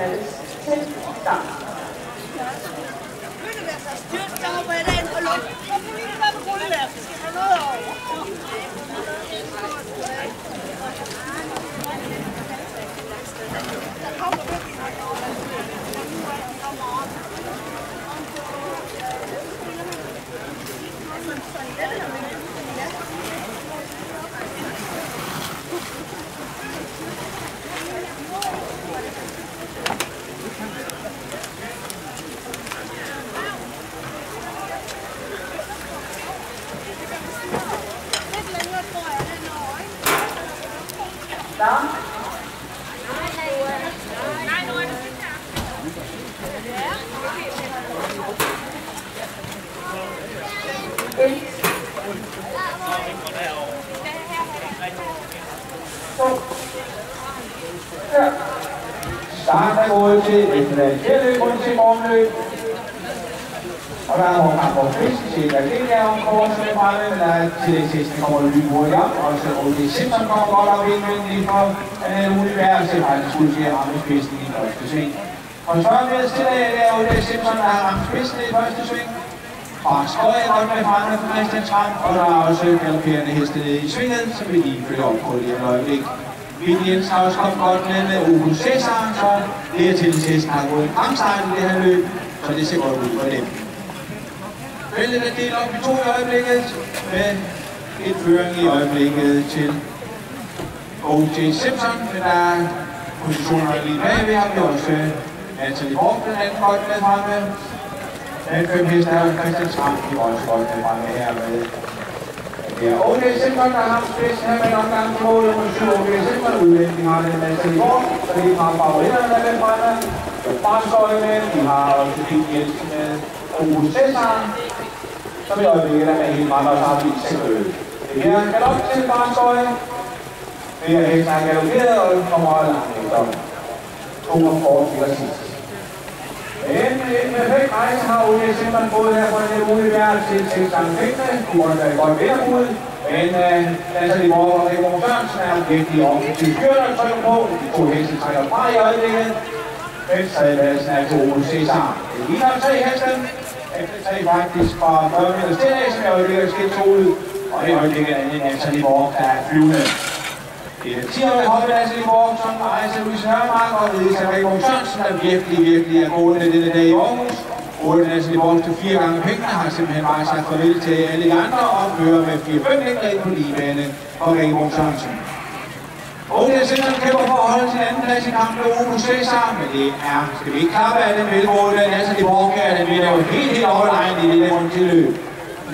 kaldes til start. Starten er gået til et fjerdeløb rundt til morgenløb. Og der er nogle kamp på fisk til det her omkring, som er fremme, men der er tillægstesten kommer lyn hurtigt op. Og så O.J. Simpson kommer godt op ind med lige for univers, til faktisk skulle til at ramme spidsen i første sving. Og så er vi til at det er O.J. Simpson, der har ramt spidsen i første sving. Og skøj er godt med fremme for Christian Tram, og der er også galopperende heste nede i svinget, som vi lige følger op på lige et øjeblik. Vild Jensen har også kommet godt med Opus Cæsar, så det er til hesten har gået en fremstart i det her løb, så det ser godt ud for dem. Vælget er delt op i 2 i øjeblikket, med et føring i øjeblikket til O.J. Simpson, men der er positioner lige bagved, har vi også Natalie Borg, den anden godt med fremme. Den 5 heste er Christian Tram, de var også godt med fremme her med. Det er O.J. Simpson, der har haft spidsen her med en omgang på mål, nummer 7 O.J. Simpson, udvendig har det Natalie Borg, så de har favoritterne der med fremme. Barskøje med, de har også Vild Jensen med Opus Cæsar. Så vil jeg øjeblikket, der er helt meget også har vist sig løb. Det her er galop til Barskøje. Det er helt snart galopperet, og den kommer langt efter. 2 til sidst. En perfekt rejse har O.J. Simpson fået her på en univers til 6 gange pengene. De må være godt vinderbud. Men Natalie Borg og Raymond Sørensen er virkelig offensivt kørt og trykker på. De 2 heste trækker fra i øjeblikket. Men tredjepladsen er til Opus Cæsar. Det ligner 3 heste. Efter 3 faktisk fra 40 meters tillæg, som i øjeblikket er skilt ud. Og i øjeblikket er det Natalie Borg, der er flyvende. Det er 10-årige hoppe Natalie Borg, som rejser Louise Nørremark, og det er Raymond Sørensen, der virkelig er gående denne dag i Aarhus. Og Natalie Borg til 4 gange pengene har simpelthen bare sagt farvel til alle de andre og fører med 4-5 længder ind på ligebane for Raymond Sørensen. O.J. Simpson kæmper for at holde sin anden plads i kampen med Opus Cæsar, men det er, skal vi ikke klappe af den velmående Natalie Borg her, den vinder jo helt overlegnet i det der rundt til løb.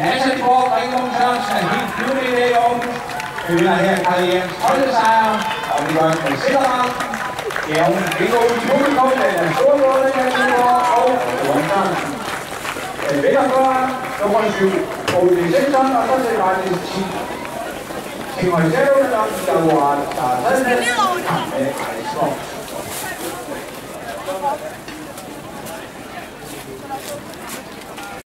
Natalie Borg og Raymond Sørensen er helt flyvende i dag i Aarhus. Vi vinder her karrierens 12. sejr, og vi gør det med sikkerhed. Det er hun ikke ud til publikum, den er stor måde, Natalie Borg og Raymond Sørensen. Den vinder for nummer 7, O.J. Simpson, og så til faktisk 10. Simon Sjælland, der var tredje,